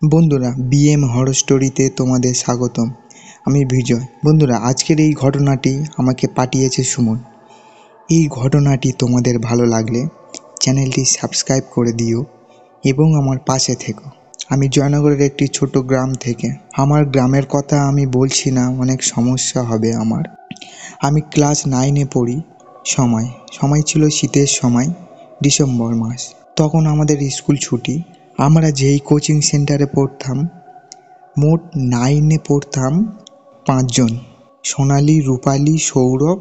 বন্ধুরা, BM horror স্টোরিতে তোমাদের স্বাগতম। আমি বিজয়। বন্ধুরা, আজকের এই ঘটনাটি আমাকে পাঠিয়েছে সুমন। এই ঘটনাটি তোমাদের ভালো লাগলে চ্যানেলটি সাবস্ক্রাইব করে দিও এবং আমার পাশে থেকো। আমি জয়নগরের একটি ছোট গ্রাম থেকে। আমার গ্রামের কথা আমি বলছি না, অনেক সমস্যা হবে আমার। আমি ক্লাস 9-এ পড়ি। সময় ছিল শীতের সময়, ডিসেম্বর মাস। তখন আমাদের স্কুল ছুটি। আমরা যেই কোচিং সেন্টারে পড়তাম, মোট 9-এ পড়তাম 5 জন: সোনালি, রূপালি, সৌরভ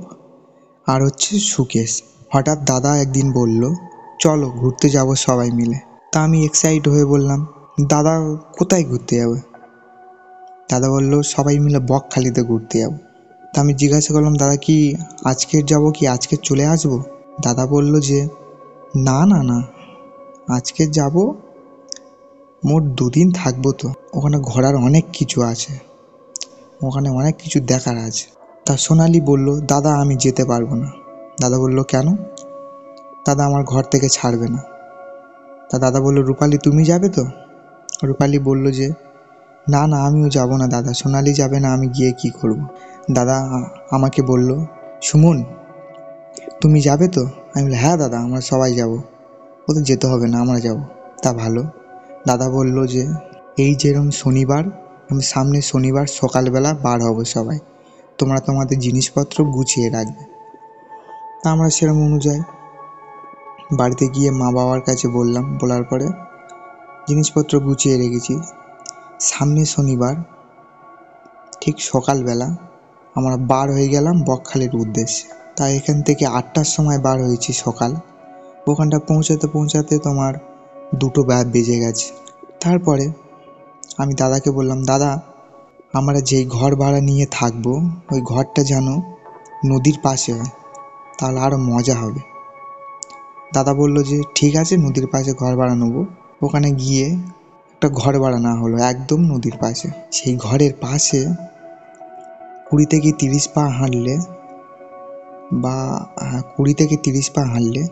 আর সুকেশ। হঠাৎ দাদা একদিন বলল, চলো ঘুরতে যাব সবাই মিলে। তা আমি এক্সাইট হয়ে বললাম, দাদা কোথায় ঘুরতে যাবে? দাদা বলল, সবাই মিলে বকখালিতে ঘুরতে যাব। তা আমি জিজ্ঞাসা করলাম, দাদা কি আজকের যাব কি আজকে চলে আসবো? দাদা বলল যে না না না, আজকে যাব, মোট 2 দিন থাকবো তো। ওখানে ঘোরার অনেক কিছু আছে, ওখানে অনেক কিছু দেখার আছে। তা সোনালি বলল, দাদা আমি যেতে পারবো না। দাদা বলল, কেন? দাদা আমার ঘর থেকে ছাড়বে না। তা দাদা বলল, রূপালি তুমি যাবে তো? রূপালি বলল যে না না, আমিও যাব না দাদা, সোনালি যাবে না, আমি গিয়ে কি করব? দাদা আমাকে বলল, সুমন তুমি যাবে তো? আমি বললাম, হ্যাঁ দাদা, আমরা সবাই যাব। তো যেতে হবে না, আমরা যাব। তা ভালো। দাদা বলল যে এই যেরকম শনিবার, আমি সামনে শনিবার সকালবেলা বার হব সবাই, তোমরা তোমাদের জিনিসপত্র গুছিয়ে রাখবে। তা আমরা সেরকম অনুযায়ী বাড়িতে গিয়ে মা বাবার কাছে বললাম। বলার পরে জিনিসপত্র গুছিয়ে রেখেছি। সামনে শনিবার ঠিক সকালবেলা আমরা বার হয়ে গেলাম বকখালির উদ্দেশ্যে। তাই এখান থেকে 8টার সময় বার হয়েছি সকাল। ওখানটা পৌঁছাতে পৌঁছাতে তোমার 2টো বেজে গেছে। তারপরে আমি দাদাকে বললাম, দাদা আমরা যেই ঘর ভাড়া নিয়ে থাকবো ওই ঘরটা যেন নদীর পাশে হয়, তাহলে আরও মজা হবে। দাদা বলল যে ঠিক আছে, নদীর পাশে ঘর ভাড়া নেবো। ওখানে গিয়ে একটা ঘর ভাড়া না হলো একদম নদীর পাশে। সেই ঘরের পাশে 20 থেকে 30 পা হাঁটলে বা 20 থেকে 30 পা হাঁটলে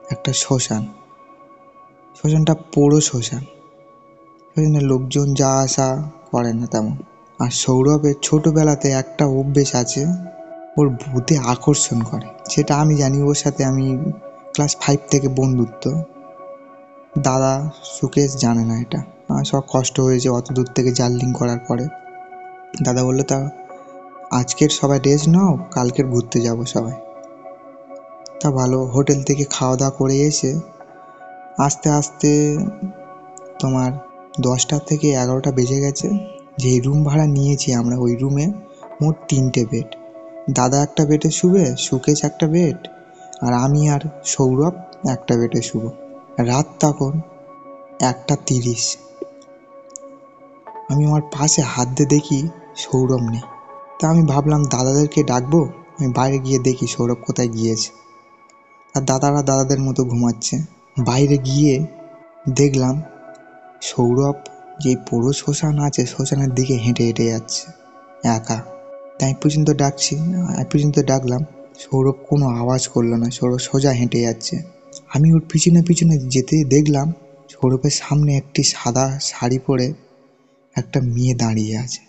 একটা শ্মশানটা পুরো শ্মশান। সেখানে লোকজন যা আসা করে না তেমন। আর সৌরভের ছোটবেলাতে একটা অভ্যেস আছে, ওর ভূতে আকর্ষণ করে। সেটা আমি জানি, ওর সাথে আমি ক্লাস 5 থেকে বন্ধুত্ব। দাদা সুকেশ জানে না এটা। আমার সব কষ্ট হয়েছে অত দূর থেকে জার্নিং করার পরে। দাদা বললো, তা আজকের সবাই রেস্ট নাও, কালকের ঘুরতে যাব সবাই। তা ভালো। হোটেল থেকে খাওয়া দাওয়া করে এসে আস্তে আস্তে তোমার 10টা থেকে 11টা বেজে গেছে। যেই রুম ভাড়া নিয়েছি আমরা, ওই রুমে মোট 3টে বেড। দাদা একটা বেডে শুবে, সুকেশ একটা বেড, আর আমি আর সৌরভ একটা বেডে শুব। রাত তখন 1:30। আমি আমার পাশে হাত দিয়ে দেখি সৌরভ নেই। তা আমি ভাবলাম দাদাদেরকে ডাকবো, আমি বাইরে গিয়ে দেখি সৌরভ কোথায় গিয়েছে। আর দাদারা দাদাদের মতো ঘুমাচ্ছে। বাইরে গিয়ে দেখলাম সৌরভ যেই পুরো শ্মশান আছে শ্মশানের দিকে হেঁটে হেঁটে যাচ্ছে একা। তাই পর্যন্ত ডাকলাম, সৌরভ কোনো আওয়াজ করলো না। সৌরভ সোজা হেঁটে যাচ্ছে। আমি ওর পিছনে পিছনে যেতে দেখলাম সৌরভের সামনে একটি সাদা শাড়ি পরে একটা মেয়ে দাঁড়িয়ে আছে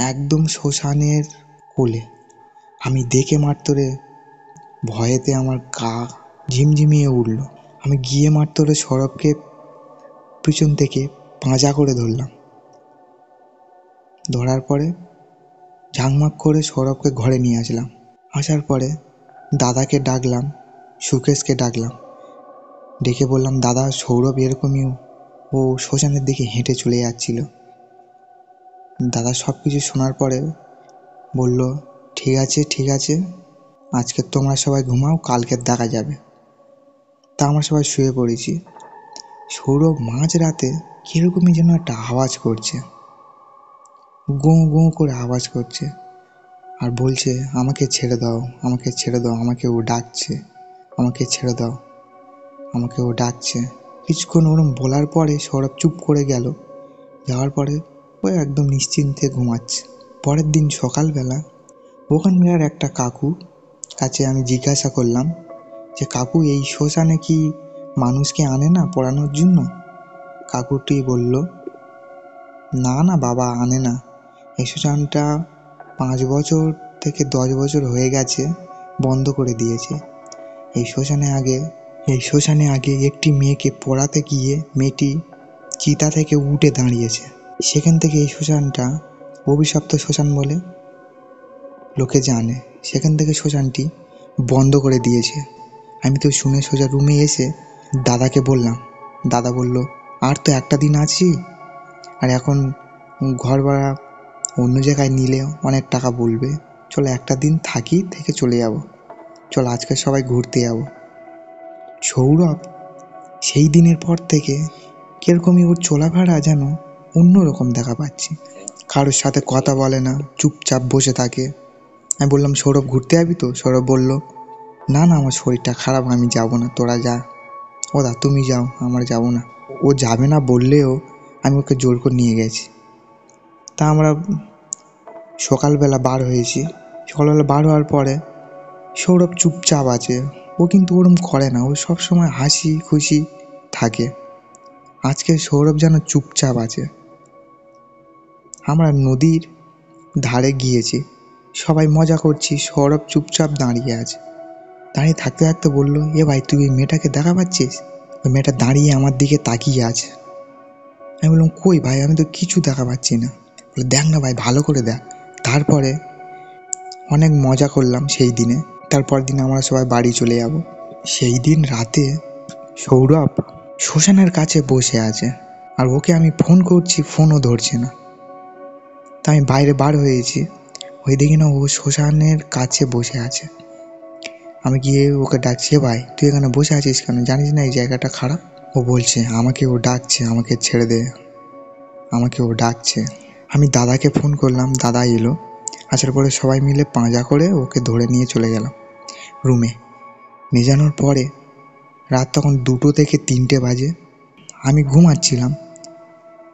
একদম শ্মশানের কোলে। আমি দেখে মাত্রে ভয়েতে আমার গা ঝিমঝিমিয়ে উঠল। আমি গিয়ে মাত্রে সৌরভকে পিছন থেকে পাঁজা করে ধরলাম। ধরার পরে ঝাঁকমাক করে সৌরভকে ঘরে নিয়ে আসলাম। আসার পরে দাদাকে ডাকলাম, সুকেশকে ডাকলাম, ডেকে বললাম, দাদা সৌরভ এরকমই, ও শ্মশানের দিকে হেঁটে চলে যাচ্ছিল। দাদা সব কিছু শোনার পরে বলল, ঠিক আছে ঠিক আছে, আজকে তোমরা সবাই ঘুমাও, কালকে দেখা যাবে। তা আমরা সবাই শুয়ে পড়েছি। সৌরভ মাঝরাতে কীরকমই যেন একটা আওয়াজ করছে, গোঁ গোঁ করে আওয়াজ করছে, আর বলছে, আমাকে ছেড়ে দাও, আমাকে ছেড়ে দাও, আমাকে ও ডাকছে, আমাকে ছেড়ে দাও, আমাকে ও ডাকছে। কিছুক্ষণ ওরম বলার পরে সৌরভ চুপ করে গেল। যাওয়ার পরে ও একদম নিশ্চিন্তে ঘুমাচ্ছে। পরের দিন সকালবেলা ওখানকার একটা কাকু কাছে আমি জিজ্ঞাসা করলাম যে, কাকু এই শ্মশানে কি মানুষকে আনে না পড়ানোর জন্য? কাকুটি বলল, না না বাবা আনে না। এই শ্মশানটা 5 বছর থেকে 10 বছর হয়ে গেছে, বন্ধ করে দিয়েছে। এই শ্মশানে আগে একটি মেয়েকে পড়াতে গিয়ে মেয়েটি চিতা থেকে উঠে দাঁড়িয়েছে। সেখান থেকে এই শ্মশানটা অভিশপ্ত শ্মশান বলে লোকে জানে। সেখান থেকে শ্মশানটি বন্ধ করে দিয়েছে। আমি তো শুনে সোজা রুমে এসে দাদাকে বললাম। দাদা বলল, আর তো একটা দিন আছি, আর এখন ঘর ভাড়া অন্য জায়গায় নিলে অনেক টাকা বলবে, চলো একটা দিন থাকি, থেকে চলে যাব। চলো আজকে সবাই ঘুরতে যাব। সৌরভ সেই দিনের পর থেকে কিরকমই ওর চলাফেরা যেন অন্যরকম দেখা পাচ্ছি। কারোর সাথে কথা বলে না, চুপচাপ বসে থাকে। আমি বললাম, সৌরভ ঘুরতে যাবি তো? সৌরভ বলল, না না আমার শরীরটা খারাপ, আমি যাব না, তোরা যা। ওদা তুমি যাও, আমার যাব না। ও যাবে না বললেও আমি ওকে জোর করে নিয়ে গেছি। তা আমরা সকালবেলা বার হয়েছি। সকালবেলা বার হওয়ার পরে সৌরভ চুপচাপ আছে। ও কিন্তু ওরম করে না, ও সবসময় হাসি খুশি থাকে। আজকে সৌরভ যেন চুপচাপ আছে। আমরা নদীর ধারে গিয়েছি, সবাই মজা করছি, সৌরভ চুপচাপ দাঁড়িয়ে আছে। দাঁড়িয়ে থাকতে থাকতে বলল, এ ভাই তুই ওই মেয়েটাকে দেখা পাচ্ছিস? ওই মেয়েটা দাঁড়িয়ে আমার দিকে তাকিয়ে আছে। আমি বললাম, কই ভাই, আমি তো কিছু দেখা পাচ্ছি না। বলে, দেখ না ভাই, ভালো করে দেখ। তারপরে অনেক মজা করলাম সেই দিনে। তারপর দিন আমরা সবাই বাড়ি চলে যাব। সেই দিন রাতে সৌরভ শ্মশানের কাছে বসে আছে, আর ওকে আমি ফোন করছি, ফোনও ধরছে না। তা আমি বাইরে বার হয়েছি, ওই দেখি না ও শ্মশানের কাছে বসে আছে। আমি গিয়ে ওকে ডাকছি, ভাই তুই এখানে বসে আছিস কেন? জানিস না এই জায়গাটা খারাপ? ও বলছে, আমাকে ও ডাকছে, আমাকে ছেড়ে দে, আমাকে ও ডাকছে। আমি দাদাকে ফোন করলাম, দাদা এলো। আসার পরে সবাই মিলে পাঁজা করে ওকে ধরে নিয়ে চলে গেলাম রুমে। নিয়ে যাওয়ার পরে রাত তখন 2 থেকে 3টে বাজে। আমি ঘুমাচ্ছিলাম,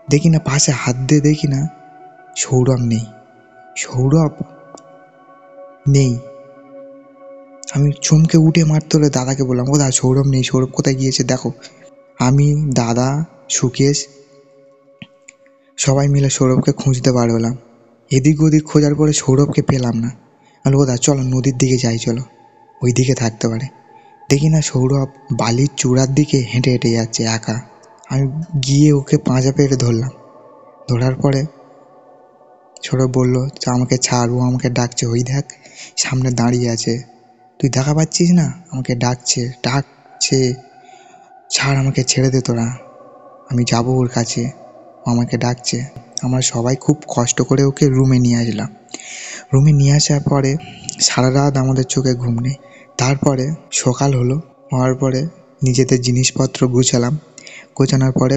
দেখি না পাশে হাত দিয়ে দেখি না সৌরভ নেই। সৌরভ নেই। আমি চমকে উঠে মারতে হলে দাদাকে বললাম, ও দাদা সৌরভ নেই, সৌরভ কোথায় গিয়েছে দেখো। আমি, দাদা, সুকেশ সবাই মিলে সৌরভকে খুঁজতে বার হলাম। এদিক ওদিক খোঁজার পরে সৌরভকে পেলাম না। আমি, ও দাদা চলো নদীর দিকে যাই, চলো ওই দিকে থাকতে পারে। দেখি না সৌরভ বালির চূড়ার দিকে হেঁটে হেঁটে যাচ্ছে একা। আমি গিয়ে ওকে পাঁজা পেড়ে ধরলাম। ধরার পরে সৌরভ বলল, আমাকে ছাড়, ও আমাকে ডাকছে, ওই দেখ সামনে দাঁড়িয়ে আছে, তুই দেখা পাচ্ছিস না? আমাকে ডাকছে ডাকছে, ছাড়, আমাকে ছেড়ে দে তোরা, আমি যাবো ওর কাছে, ও আমাকে ডাকছে। আমরা সবাই খুব কষ্ট করে ওকে রুমে নিয়ে আসলাম। রুমে নিয়ে আসার পরে সারা রাত আমাদের চোখে ঘুম নেই। তারপরে সকাল হওয়ার পরে নিজেদের জিনিসপত্র গুছালাম। গোছানোর পরে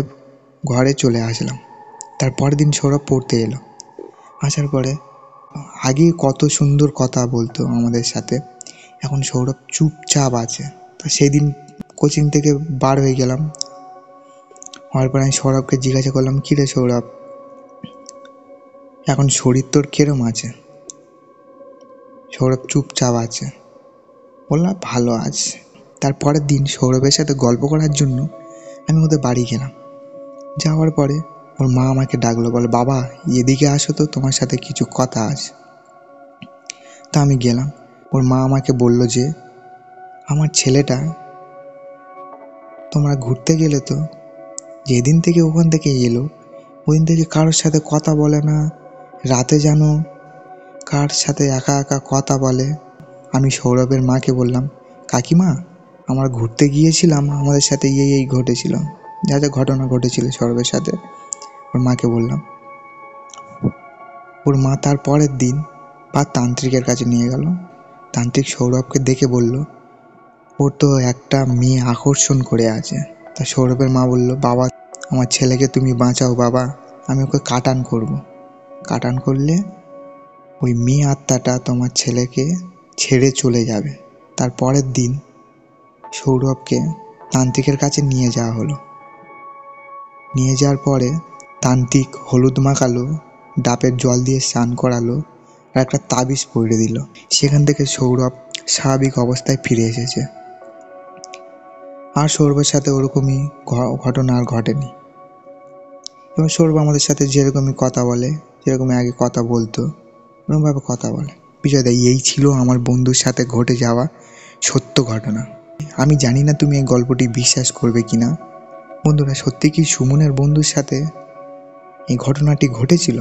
ঘরে চলে আসলাম। তারপরের দিন সৌরভ পড়তে এলো। আসার পরে আগে কত সুন্দর কথা বলতো আমাদের সাথে, এখন সৌরভ চুপচাপ আছে। তা সেই দিন কোচিং থেকে বার হয়ে গেলাম। হওয়ার পরে আমি সৌরভকে জিজ্ঞাসা করলাম, কী রে সৌরভ, এখন শরীর তোর কিরম আছে? সৌরভ চুপচাপ আছে। বললাম, ভালো আছে। তারপরের দিন সৌরভের সাথে গল্প করার জন্য আমি ওদের বাড়ি গেলাম। যাওয়ার পরে ওর মা আমাকে ডাকলো, বলে, বাবা এদিকে আসো তো, তোমার সাথে কিছু কথা আছে। তা আমি গেলাম। ওর মা আমাকে বলল যে, আমার ছেলেটা, তোমরা ঘুরতে গেলে তো, যেদিন থেকে ওখান থেকে এলো ওদিন থেকে কারোর সাথে কথা বলে না, রাতে যেন কার সাথে একা একা কথা বলে। আমি সৌরভের মাকে বললাম, কাকিমা আমরা ঘুরতে গিয়েছিলাম, আমাদের সাথে এই ঘটেছিল, যা যা ঘটনা ঘটেছিল সৌরভের সাথে ওর মাকে বললাম। ওর মা তার পরের দিন তান্ত্রিকের কাছে নিয়ে গেল। তান্ত্রিক সৌরভকে দেখে বলল, ওর তো একটা মেয়ে আকর্ষণ করে আছে। তা সৌরভের মা বলল, বাবা আমার ছেলেকে তুমি বাঁচাও বাবা, আমি ওকে কাটান করব। কাটান করলে ওই মেয়ে আত্মাটা তোমার ছেলেকে ছেড়ে চলে যাবে। তার পরের দিন সৌরভকে তান্ত্রিকের কাছে নিয়ে যাওয়া হলো। নিয়ে যাওয়ার পরে তান্ত্রিক হলুদ মাখালো, ডাবের জল দিয়ে স্নান করালো, আর একটা তাবিজ পরিয়ে দিল। সেখান থেকে সৌরভ স্বাভাবিক অবস্থায় ফিরে এসেছে। আর সৌরভের সাথে ওরকমই ঘটনা আর ঘটেনি। এবং সৌরভ আমাদের সাথে যেরকমই কথা বলে, যেরকমই আগে কথা বলতো, ওরকমভাবে কথা বলে। বিজয়দা, এই ছিল আমার বন্ধুর সাথে ঘটে যাওয়া সত্য ঘটনা। আমি জানি না তুমি এই গল্পটি বিশ্বাস করবে কিনা। বন্ধুরা, সত্যি কি সুমনের বন্ধুর সাথে এই ঘটনাটি ঘটেছিল?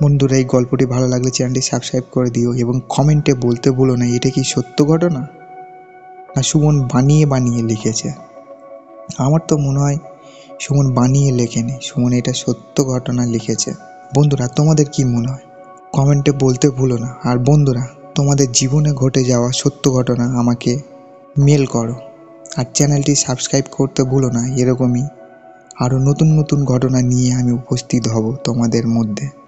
বন্ধুরা, এই গল্পটি ভালো লাগলে চ্যানেলটি সাবস্ক্রাইব করে দিও এবং কমেন্টে বলতে ভুলো না এটা কি সত্য ঘটনা না সুমন বানিয়ে বানিয়ে লিখেছে। আমার তো মনে হয় সুমন বানিয়ে লেখেনি, সুমন এটা সত্য ঘটনা লিখেছে। বন্ধুরা, তোমাদের কি মনে হয় কমেন্টে বলতে ভুলো না। আর বন্ধুরা, তোমাদের জীবনে ঘটে যাওয়া সত্য ঘটনা আমাকে মেল করো। আর চ্যানেলটি সাবস্ক্রাইব করতে ভুলো না। এরকমই আরও নতুন নতুন ঘটনা নিয়ে আমি উপস্থিত হব তোমাদের মধ্যে।